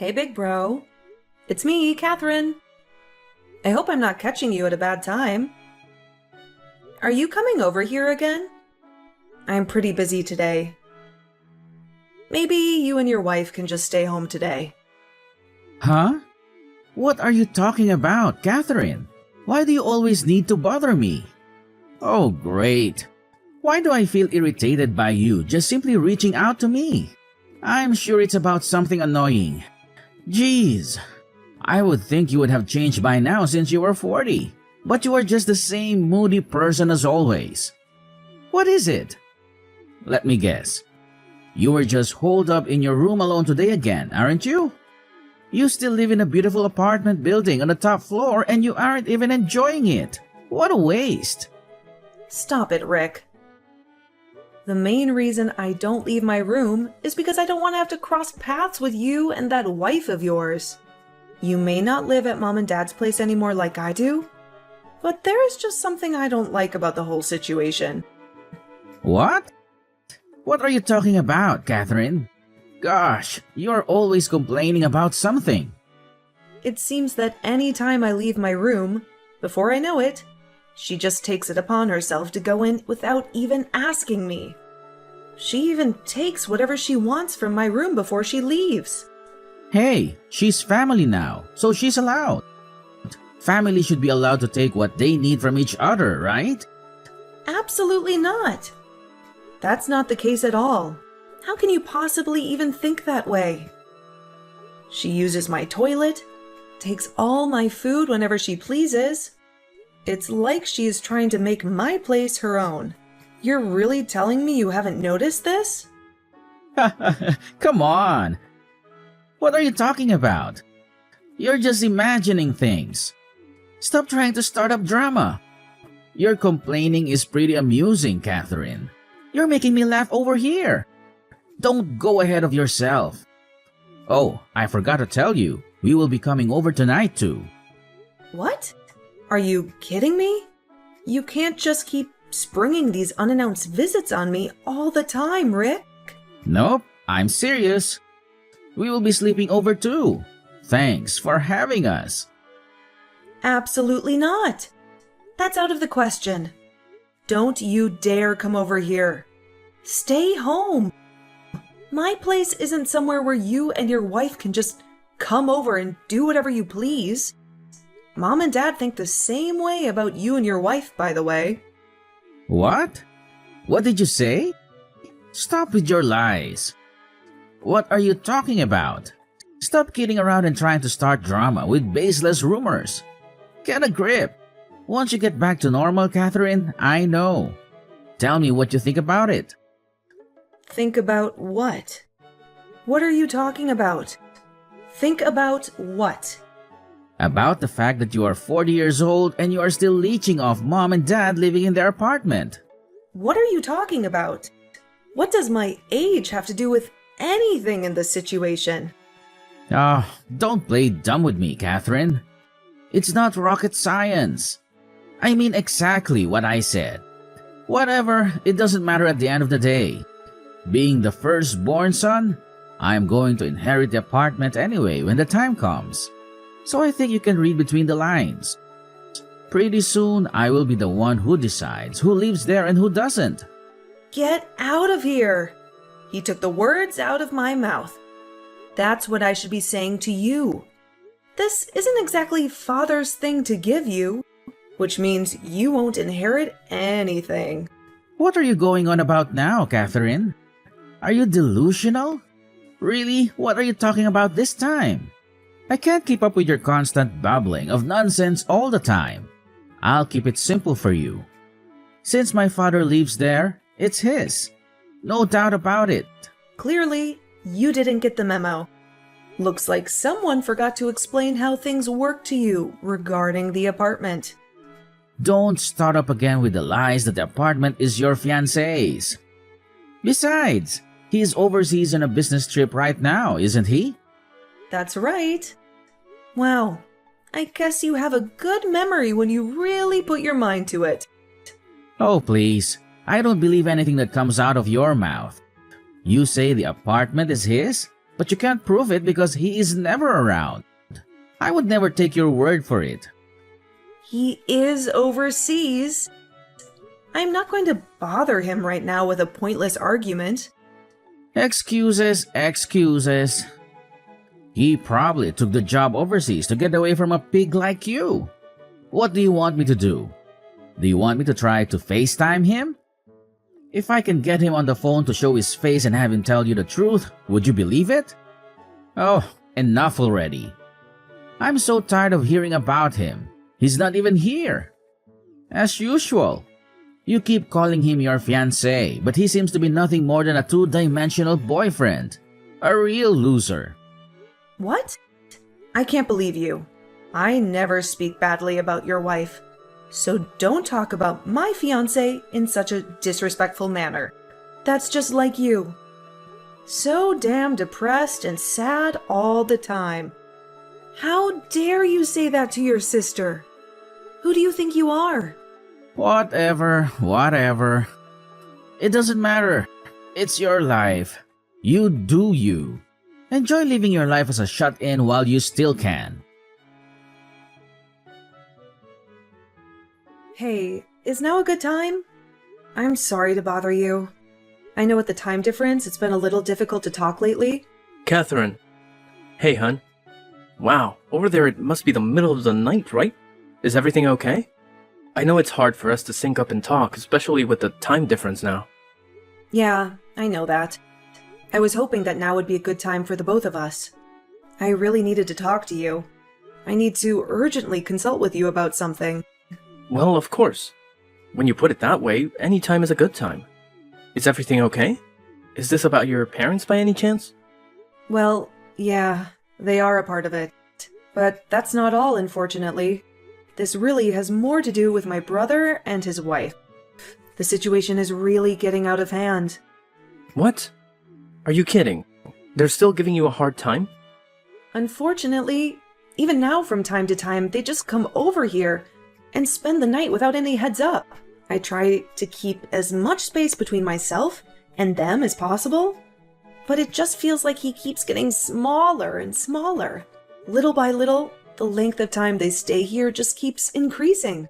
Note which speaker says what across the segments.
Speaker 1: Hey, big bro. It's me, Catherine. I hope I'm not catching you at a bad time. Are you coming over here again? I'm pretty busy today. Maybe you and your wife can just stay home today.
Speaker 2: Huh? What are you talking about, Catherine? Why do you always need to bother me? Oh, great. Why do I feel irritated by you just simply reaching out to me? I'm sure it's about something annoying. Jeez. I would think you would have changed by now since you were 40. But you are just the same moody person as always. What is it? Let me guess. You were just holed up in your room alone today again, aren't you? You still live in a beautiful apartment building on the top floor and you aren't even enjoying it. What a waste.
Speaker 1: Stop it, Rick. The main reason I don't leave my room is because I don't want to have to cross paths with you and that wife of yours. You may not live at Mom and Dad's place anymore like I do, but there is just something I don't like about the whole situation.
Speaker 2: What? What are you talking about, Catherine? Gosh, you're always complaining about something.
Speaker 1: It seems that any time I leave my room, before I know it, she just takes it upon herself to go in without even asking me. She even takes whatever she wants from my room before she leaves.
Speaker 2: Hey, she's family now, so she's allowed. Family should be allowed to take what they need from each other, right?
Speaker 1: Absolutely not. That's not the case at all. How can you possibly even think that way? She uses my toilet, takes all my food whenever she pleases. It's like she is trying to make my place her own. You're really telling me you haven't noticed this?
Speaker 2: Come on. What are you talking about? You're just imagining things. Stop trying to start up drama. Your complaining is pretty amusing, Catherine. You're making me laugh over here. Don't go ahead of yourself. Oh, I forgot to tell you, we will be coming over tonight too.
Speaker 1: What? Are you kidding me? You can't just keep springing these unannounced visits on me all the time, Rick.
Speaker 2: Nope, I'm serious. We will be sleeping over too. Thanks for having us.
Speaker 1: Absolutely not. That's out of the question. Don't you dare come over here. Stay home. My place isn't somewhere where you and your wife can just come over and do whatever you please. Mom and Dad think the same way about you and your wife, by the way.
Speaker 2: What? What did you say? Stop with your lies. What are you talking about? Stop kidding around and trying to start drama with baseless rumors. Get a grip. Once you get back to normal, Catherine, I know. Tell me what you think about it.
Speaker 1: Think about what? What are you talking about? Think about what?
Speaker 2: About the fact that you are 40 years old and you are still leeching off Mom and Dad living in their apartment.
Speaker 1: What are you talking about? What does my age have to do with anything in this situation?
Speaker 2: Don't play dumb with me, Catherine. It's not rocket science. I mean exactly what I said. Whatever, it doesn't matter at the end of the day. Being the firstborn son, I'm going to inherit the apartment anyway when the time comes. So I think you can read between the lines. Pretty soon, I will be the one who decides who lives there and who doesn't.
Speaker 1: Get out of here! He took the words out of my mouth. That's what I should be saying to you. This isn't exactly father's thing to give you, which means you won't inherit anything.
Speaker 2: What are you going on about now, Catherine? Are you delusional? Really? What are you talking about this time? I can't keep up with your constant babbling of nonsense all the time. I'll keep it simple for you. Since my father lives there, it's his. No doubt about it.
Speaker 1: Clearly, you didn't get the memo. Looks like someone forgot to explain how things work to you regarding the apartment.
Speaker 2: Don't start up again with the lies that the apartment is your fiancé's. Besides, he's overseas on a business trip right now, isn't he?
Speaker 1: That's right. Wow, I guess you have a good memory when you really put your mind to it.
Speaker 2: Oh, please. I don't believe anything that comes out of your mouth. You say the apartment is his, but you can't prove it because he is never around. I would never take your word for it.
Speaker 1: He is overseas. I'm not going to bother him right now with a pointless argument.
Speaker 2: Excuses, excuses. He probably took the job overseas to get away from a pig like you. What do you want me to do? Do you want me to try to FaceTime him? If I can get him on the phone to show his face and have him tell you the truth, would you believe it? Oh, enough already. I'm so tired of hearing about him. He's not even here. As usual, you keep calling him your fiancé, but he seems to be nothing more than a two-dimensional boyfriend. A real loser.
Speaker 1: What? I can't believe you. I never speak badly about your wife. So don't talk about my fiancé in such a disrespectful manner. That's just like you. So damn depressed and sad all the time. How dare you say that to your sister? Who do you think you are?
Speaker 2: Whatever. It doesn't matter. It's your life. You do you. Enjoy living your life as a shut-in while you still can.
Speaker 1: Hey, is now a good time? I'm sorry to bother you. I know with the time difference, it's been a little difficult to talk lately.
Speaker 3: Catherine. Hey, hun. Wow, over there it must be the middle of the night, right? Is everything okay? I know it's hard for us to sync up and talk, especially with the time difference now.
Speaker 1: Yeah, I know that. I was hoping that now would be a good time for the both of us. I really needed to talk to you. I need to urgently consult with you about something.
Speaker 3: Well, of course. When you put it that way, any time is a good time. Is everything okay? Is this about your parents by any chance?
Speaker 1: Well, yeah, they are a part of it. But that's not all, unfortunately. This really has more to do with my brother and his wife. The situation is really getting out of hand.
Speaker 3: What? Are you kidding? They're still giving you a hard time?
Speaker 1: Unfortunately, even now from time to time, they just come over here and spend the night without any heads up. I try to keep as much space between myself and them as possible, but it just feels like he keeps getting smaller and smaller. Little by little, the length of time they stay here just keeps increasing.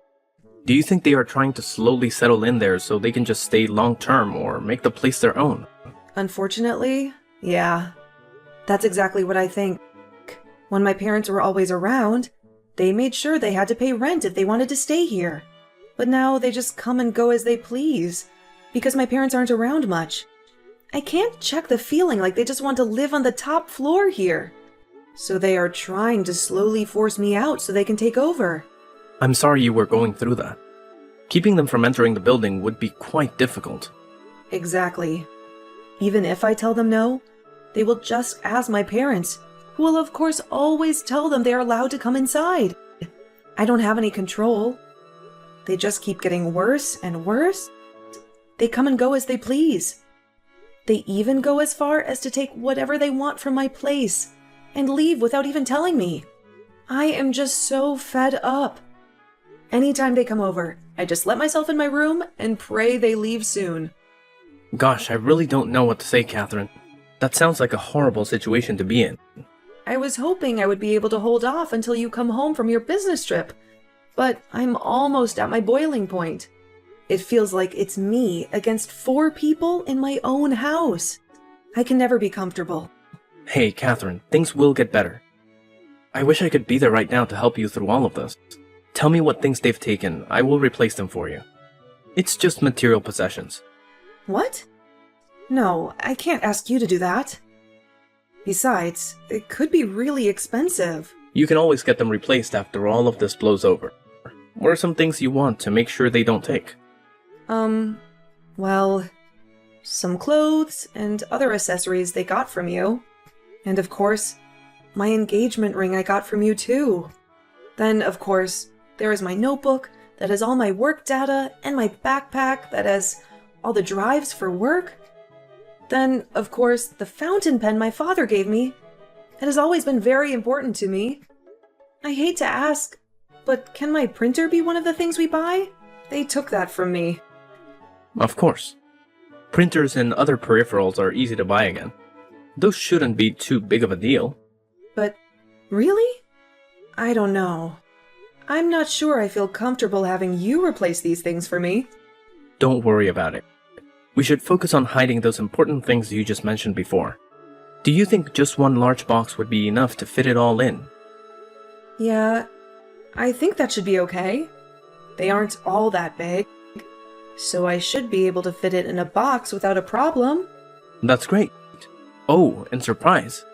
Speaker 3: Do you think they are trying to slowly settle in there so they can just stay long-term or make the place their own?
Speaker 1: Unfortunately, yeah. That's exactly what I think. When my parents were always around, they made sure they had to pay rent if they wanted to stay here. But now they just come and go as they please, because my parents aren't around much. I can't check the feeling like they just want to live on the top floor here. So they are trying to slowly force me out so they can take over.
Speaker 3: I'm sorry you were going through that. Keeping them from entering the building would be quite difficult.
Speaker 1: Exactly. Even if I tell them no, they will just ask my parents, who will of course always tell them they are allowed to come inside. I don't have any control. They just keep getting worse and worse. They come and go as they please. They even go as far as to take whatever they want from my place and leave without even telling me. I am just so fed up. Anytime they come over, I just let myself in my room and pray they leave soon.
Speaker 3: Gosh, I really don't know what to say, Catherine. That sounds like a horrible situation to be in.
Speaker 1: I was hoping I would be able to hold off until you come home from your business trip, but I'm almost at my boiling point. It feels like it's me against 4 people in my own house. I can never be comfortable.
Speaker 3: Hey, Catherine, things will get better. I wish I could be there right now to help you through all of this. Tell me what things they've taken. I will replace them for you. It's just material possessions.
Speaker 1: What? No, I can't ask you to do that. Besides, it could be really expensive.
Speaker 3: You can always get them replaced after all of this blows over. What are some things you want to make sure they don't take?
Speaker 1: Well, some clothes and other accessories they got from you. And of course, my engagement ring I got from you too. Then, of course, there is my notebook that has all my work data and my backpack that has all the drives for work. Then, of course, the fountain pen my father gave me. It has always been very important to me. I hate to ask, but can my printer be one of the things we buy? They took that from me.
Speaker 3: Of course. Printers and other peripherals are easy to buy again. Those shouldn't be too big of a deal.
Speaker 1: But really? I don't know. I'm not sure I feel comfortable having you replace these things for me.
Speaker 3: Don't worry about it. We should focus on hiding those important things you just mentioned before. Do you think just one large box would be enough to fit it all in?
Speaker 1: Yeah, I think that should be okay. They aren't all that big, so I should be able to fit it in a box without a problem.
Speaker 3: That's great. Oh, and surprise.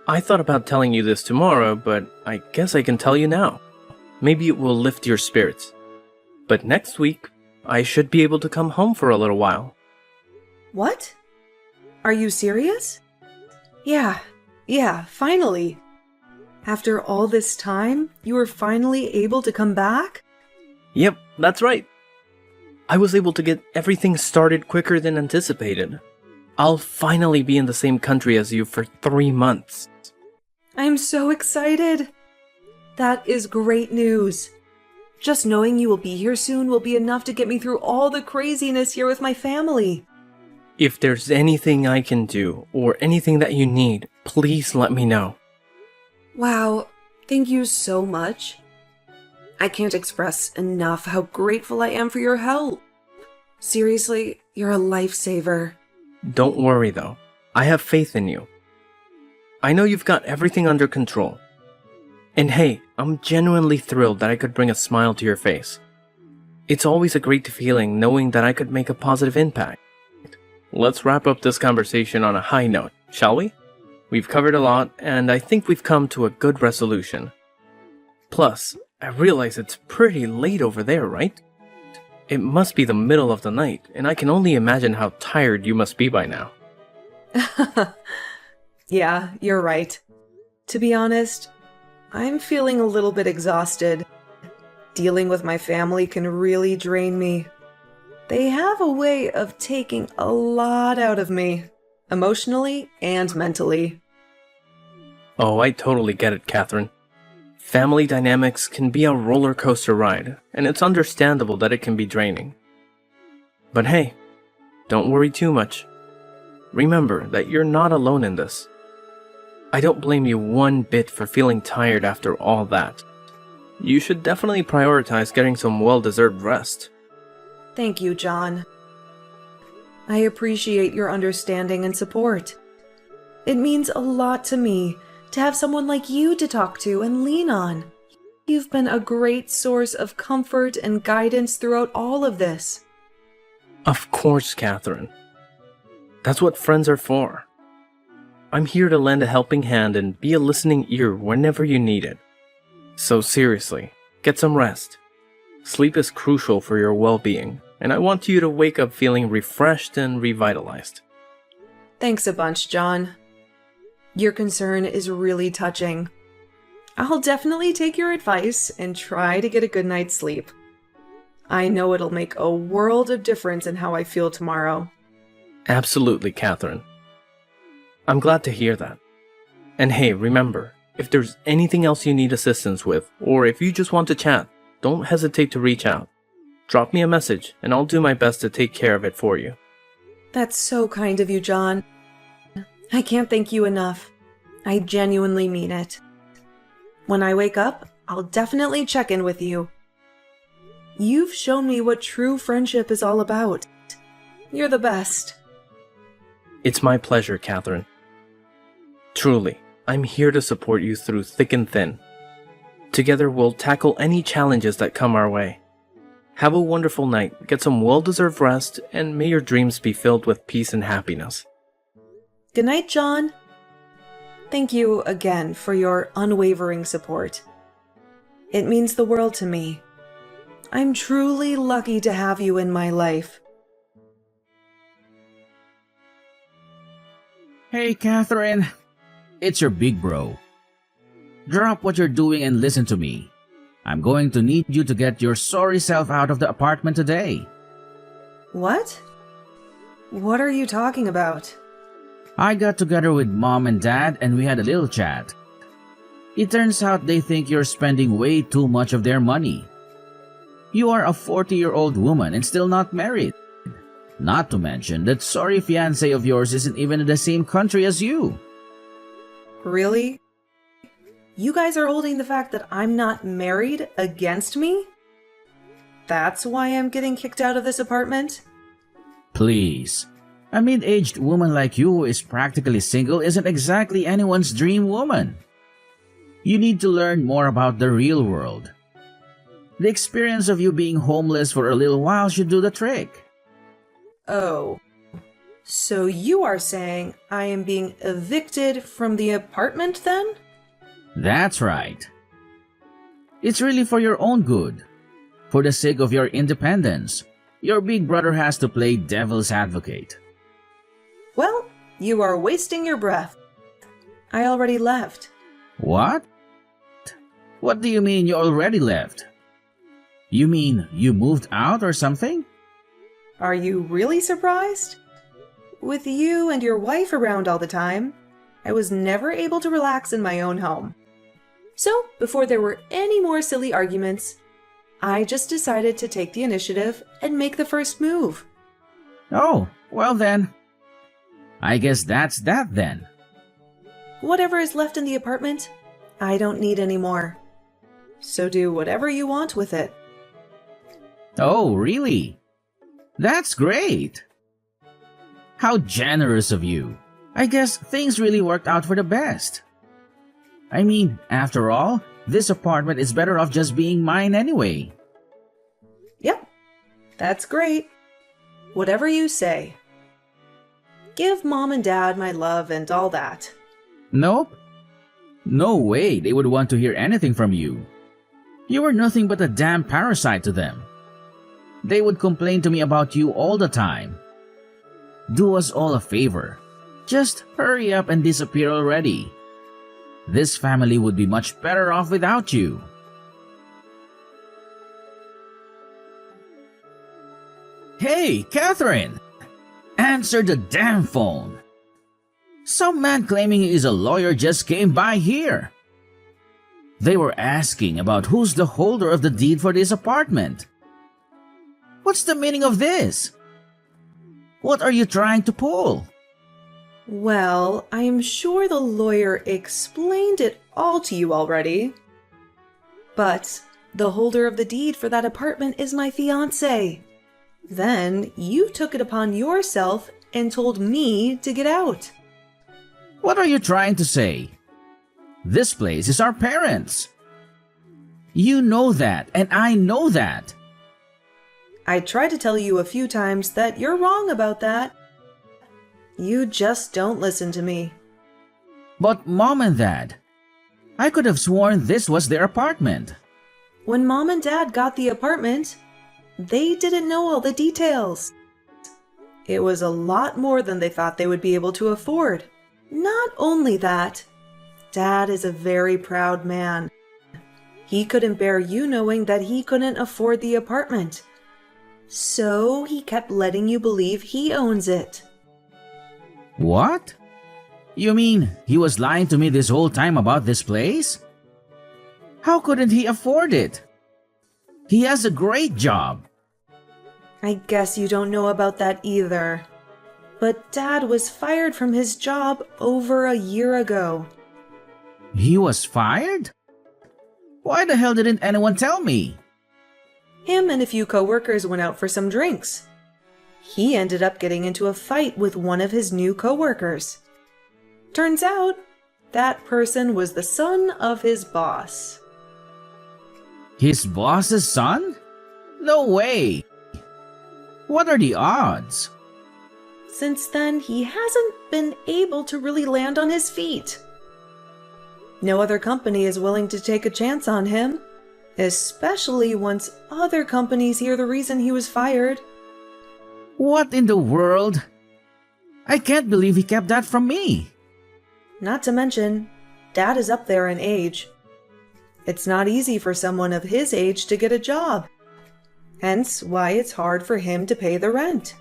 Speaker 3: I thought about telling you this tomorrow, but I guess I can tell you now. Maybe it will lift your spirits. But next week, I should be able to come home for a little while.
Speaker 1: What? Are you serious? Yeah, finally. After all this time, you were finally able to come back?
Speaker 3: Yep, that's right. I was able to get everything started quicker than anticipated. I'll finally be in the same country as you for 3 months.
Speaker 1: I'm so excited. That is great news. Just knowing you will be here soon will be enough to get me through all the craziness here with my family.
Speaker 3: If there's anything I can do, or anything that you need, please let me know.
Speaker 1: Wow, thank you so much. I can't express enough how grateful I am for your help. Seriously, you're a lifesaver.
Speaker 3: Don't worry though, I have faith in you. I know you've got everything under control. And hey, I'm genuinely thrilled that I could bring a smile to your face. It's always a great feeling knowing that I could make a positive impact. Let's wrap up this conversation on a high note, shall we? We've covered a lot, and I think we've come to a good resolution. Plus, I realize it's pretty late over there, right? It must be the middle of the night, and I can only imagine how tired you must be by now.
Speaker 1: Yeah, you're right. To be honest, I'm feeling a little bit exhausted. Dealing with my family can really drain me. They have a way of taking a lot out of me, emotionally and mentally.
Speaker 3: Oh, I totally get it, Catherine. Family dynamics can be a roller coaster ride, and it's understandable that it can be draining. But hey, don't worry too much. Remember that you're not alone in this. I don't blame you one bit for feeling tired after all that. You should definitely prioritize getting some well-deserved rest.
Speaker 1: Thank you, John. I appreciate your understanding and support. It means a lot to me to have someone like you to talk to and lean on. You've been a great source of comfort and guidance throughout all of this.
Speaker 3: Of course, Catherine. That's what friends are for. I'm here to lend a helping hand and be a listening ear whenever you need it. So seriously, get some rest. Sleep is crucial for your well-being, and I want you to wake up feeling refreshed and revitalized.
Speaker 1: Thanks a bunch, John. Your concern is really touching. I'll definitely take your advice and try to get a good night's sleep. I know it'll make a world of difference in how I feel tomorrow.
Speaker 3: Absolutely, Catherine. I'm glad to hear that. And hey, remember, if there's anything else you need assistance with, or if you just want to chat, don't hesitate to reach out. Drop me a message, and I'll do my best to take care of it for you.
Speaker 1: That's so kind of you, John. I can't thank you enough. I genuinely mean it. When I wake up, I'll definitely check in with you. You've shown me what true friendship is all about. You're the best.
Speaker 3: It's my pleasure, Catherine. Truly, I'm here to support you through thick and thin. Together, we'll tackle any challenges that come our way. Have a wonderful night, get some well-deserved rest, and may your dreams be filled with peace and happiness.
Speaker 1: Good night, John. Thank you again for your unwavering support. It means the world to me. I'm truly lucky to have you in my life.
Speaker 2: Hey, Catherine. It's your big bro. Drop what you're doing and listen to me. I'm going to need you to get your sorry self out of the apartment today.
Speaker 1: What? What are you talking about?
Speaker 2: I got together with Mom and Dad and we had a little chat. It turns out they think you're spending way too much of their money. You are a 40-year-old woman and still not married. Not to mention that sorry fiancé of yours isn't even in the same country as you.
Speaker 1: Really? You guys are holding the fact that I'm not married against me? That's why I'm getting kicked out of this apartment?
Speaker 2: Please. A mid-aged woman like you who is practically single isn't exactly anyone's dream woman. You need to learn more about the real world. The experience of you being homeless for a little while should do the trick.
Speaker 1: Oh. So you are saying I am being evicted from the apartment then?
Speaker 2: That's right. It's really for your own good. For the sake of your independence, your big brother has to play devil's advocate.
Speaker 1: Well, you are wasting your breath. I already left.
Speaker 2: What? What do you mean you already left? You mean you moved out or something?
Speaker 1: Are you really surprised? With you and your wife around all the time, I was never able to relax in my own home. So, before there were any more silly arguments, I just decided to take the initiative and make the first move.
Speaker 2: Oh, well then. I guess that's that then.
Speaker 1: Whatever is left in the apartment, I don't need anymore. So do whatever you want with it.
Speaker 2: Oh, really? That's great. How generous of you. I guess things really worked out for the best. I mean, after all, this apartment is better off just being mine anyway.
Speaker 1: Yep, that's great. Whatever you say. Give Mom and Dad my love and all that.
Speaker 2: Nope. No way they would want to hear anything from you. You were nothing but a damn parasite to them. They would complain to me about you all the time. Do us all a favor. Just hurry up and disappear already. This family would be much better off without you. Hey, Catherine! Answer the damn phone. Some man claiming he is a lawyer just came by here. They were asking about who's the holder of the deed for this apartment. What's the meaning of this? What are you trying to pull?
Speaker 1: Well, I am sure the lawyer explained it all to you already. But the holder of the deed for that apartment is my fiancé. Then you took it upon yourself and told me to get out.
Speaker 2: What are you trying to say? This place is our parents'. You know that, and I know that.
Speaker 1: I tried to tell you a few times that you're wrong about that. You just don't listen to me.
Speaker 2: But Mom and Dad, I could have sworn this was their apartment.
Speaker 1: When Mom and Dad got the apartment, they didn't know all the details. It was a lot more than they thought they would be able to afford. Not only that, Dad is a very proud man. He couldn't bear you knowing that he couldn't afford the apartment. So he kept letting you believe he owns it.
Speaker 2: What? You mean he was lying to me this whole time about this place? How couldn't he afford it? He has a great job.
Speaker 1: I guess you don't know about that either. But Dad was fired from his job over a year ago.
Speaker 2: He was fired? Why the hell didn't anyone tell me?
Speaker 1: Him and a few coworkers went out for some drinks. He ended up getting into a fight with one of his new coworkers. Turns out, that person was the son of his boss.
Speaker 2: His boss's son? No way! What are the odds?
Speaker 1: Since then, he hasn't been able to really land on his feet. No other company is willing to take a chance on him, especially once other companies hear the reason he was fired.
Speaker 2: What in the world? I can't believe he kept that from me.
Speaker 1: Not to mention, Dad is up there in age. It's not easy for someone of his age to get a job. Hence why it's hard for him to pay the rent.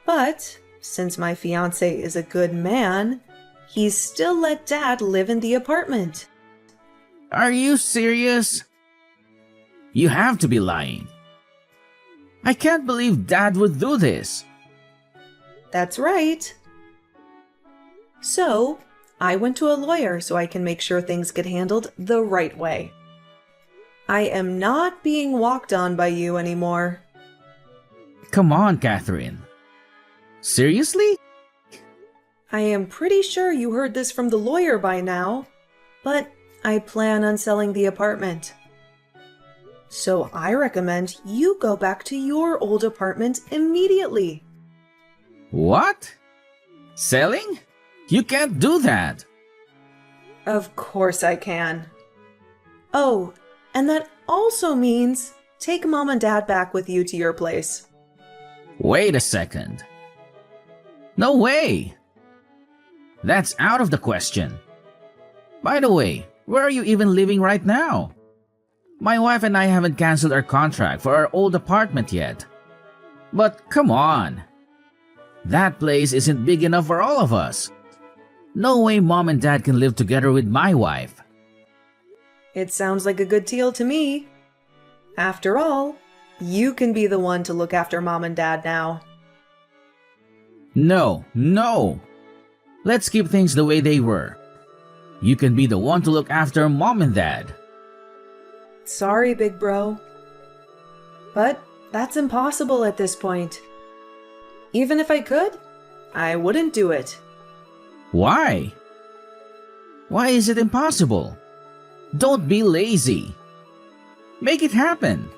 Speaker 1: But since my fiancé is a good man, he's still let Dad live in the apartment.
Speaker 2: Are you serious? You have to be lying. I can't believe Dad would do this.
Speaker 1: That's right. So, I went to a lawyer so I can make sure things get handled the right way. I am not being walked on by you anymore.
Speaker 2: Come on, Catherine. Seriously?
Speaker 1: I am pretty sure you heard this from the lawyer by now, but I plan on selling the apartment. So I recommend you go back to your old apartment immediately.
Speaker 2: What? Selling? You can't do that.
Speaker 1: Of course I can. Oh, and that also means take Mom and Dad back with you to your place.
Speaker 2: Wait a second. No way. That's out of the question. By the way, where are you even living right now? My wife and I haven't canceled our contract for our old apartment yet. But come on. That place isn't big enough for all of us. No way Mom and Dad can live together with my wife.
Speaker 1: It sounds like a good deal to me. After all, you can be the one to look after Mom and Dad now.
Speaker 2: No. Let's keep things the way they were. You can be the one to look after Mom and Dad.
Speaker 1: Sorry, big bro. But that's impossible at this point. Even if I could, I wouldn't do it.
Speaker 2: Why? Why is it impossible? Don't be lazy. Make it happen.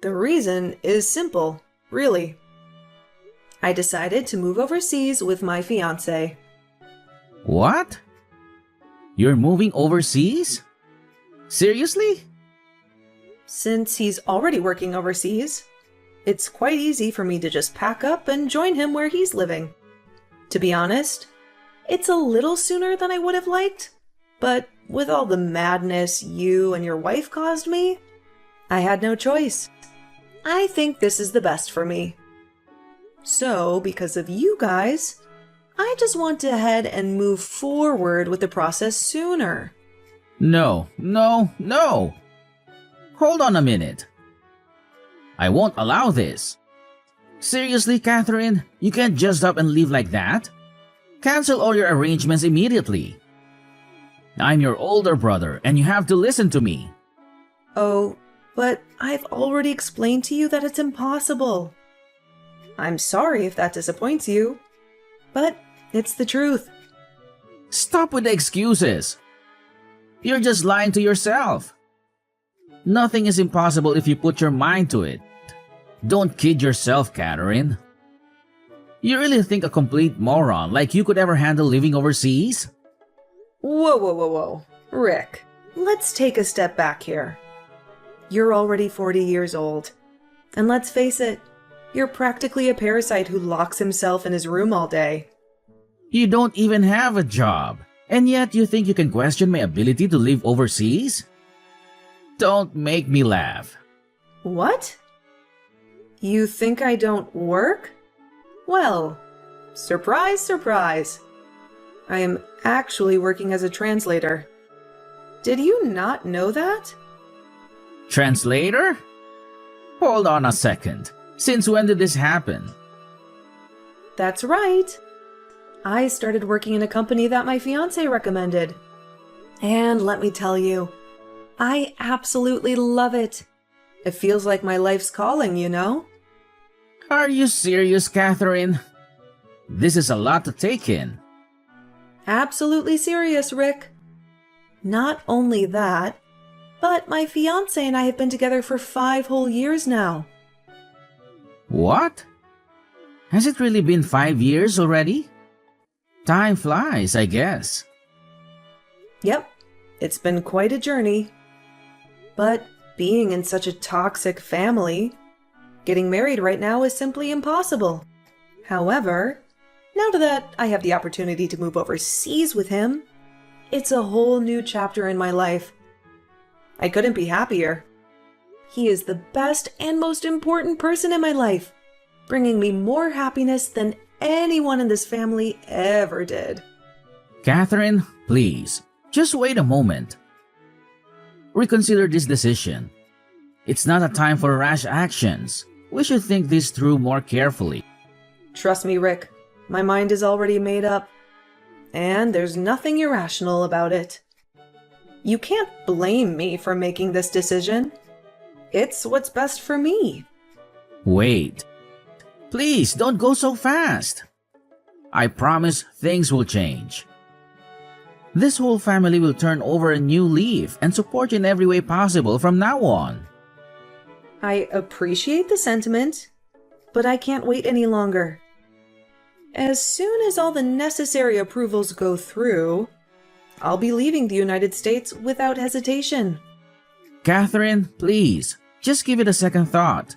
Speaker 1: The reason is simple, really. I decided to move overseas with my fiancé.
Speaker 2: What? You're moving overseas? Seriously?
Speaker 1: Since he's already working overseas, it's quite easy for me to just pack up and join him where he's living. To be honest, it's a little sooner than I would have liked, but with all the madness you and your wife caused me, I had no choice. I think this is the best for me. So, because of you guys, I just want to head and move forward with the process sooner.
Speaker 2: No. Hold on a minute. I won't allow this. Seriously, Catherine? You can't just up and leave like that? Cancel all your arrangements immediately. I'm your older brother and you have to listen to me.
Speaker 1: Oh, but I've already explained to you that it's impossible. I'm sorry if that disappoints you, but it's the truth.
Speaker 2: Stop with the excuses. You're just lying to yourself. Nothing is impossible if you put your mind to it. Don't kid yourself, Catherine. You really think a complete moron like you could ever handle living overseas?
Speaker 1: Whoa. Rick, let's take a step back here. You're already 40 years old. And let's face it, you're practically a parasite who locks himself in his room all day.
Speaker 2: You don't even have a job, and yet you think you can question my ability to live overseas? Don't make me laugh.
Speaker 1: What? You think I don't work? Well, surprise, surprise. I am actually working as a translator. Did you not know that?
Speaker 2: Translator? Hold on a second. Since when did this happen?
Speaker 1: That's right. I started working in a company that my fiancé recommended. And let me tell you, I absolutely love it. It feels like my life's calling, you know?
Speaker 2: Are you serious, Catherine? This is a lot to take in.
Speaker 1: Absolutely serious, Rick. Not only that, but my fiancé and I have been together for 5 whole years now.
Speaker 2: What? Has it really been 5 years already? Time flies, I guess.
Speaker 1: Yep, it's been quite a journey. But being in such a toxic family, getting married right now is simply impossible. However, now that I have the opportunity to move overseas with him, it's a whole new chapter in my life. I couldn't be happier. He is the best and most important person in my life, bringing me more happiness than anyone in this family ever did.
Speaker 2: Catherine, please, just wait a moment. Reconsider this decision. It's not a time for rash actions. We should think this through more carefully.
Speaker 1: Trust me, Rick, my mind is already made up, and there's nothing irrational about it. You can't blame me for making this decision. It's what's best for me.
Speaker 2: Wait. Please don't go so fast. I promise things will change. This whole family will turn over a new leaf and support you in every way possible from now on.
Speaker 1: I appreciate the sentiment, but I can't wait any longer. As soon as all the necessary approvals go through, I'll be leaving the United States without hesitation.
Speaker 2: Catherine, please, just give it a second thought.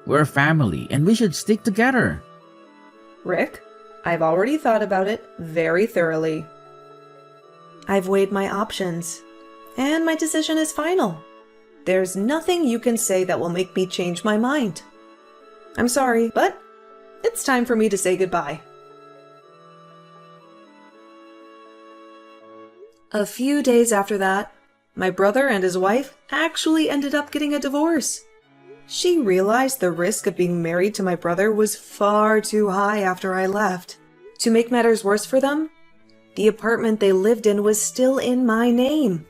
Speaker 2: We're family and we should stick together.
Speaker 1: Rick, I've already thought about it very thoroughly. I've weighed my options, and my decision is final. There's nothing you can say that will make me change my mind. I'm sorry, but it's time for me to say goodbye. A few days after that, my brother and his wife actually ended up getting a divorce. She realized the risk of being married to my brother was far too high after I left. To make matters worse for them, the apartment they lived in was still in my name,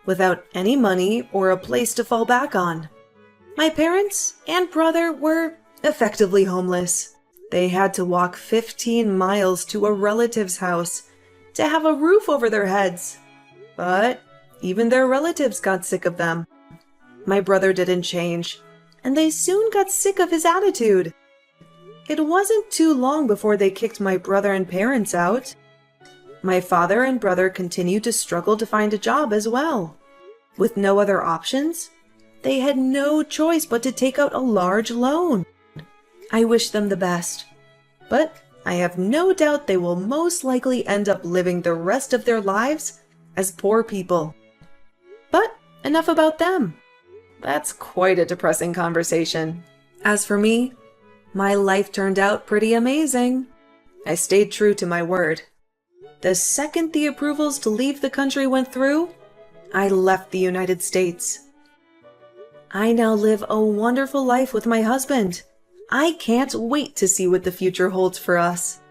Speaker 1: without any money or a place to fall back on. My parents and brother were effectively homeless. They had to walk 15 miles to a relative's house to have a roof over their heads. But even their relatives got sick of them. My brother didn't change, and they soon got sick of his attitude. It wasn't too long before they kicked my brother and parents out. My father and brother continued to struggle to find a job as well. With no other options, they had no choice but to take out a large loan. I wish them the best, but I have no doubt they will most likely end up living the rest of their lives as poor people. But enough about them. That's quite a depressing conversation. As for me, my life turned out pretty amazing. I stayed true to my word. The second the approvals to leave the country went through, I left the United States. I now live a wonderful life with my husband. I can't wait to see what the future holds for us.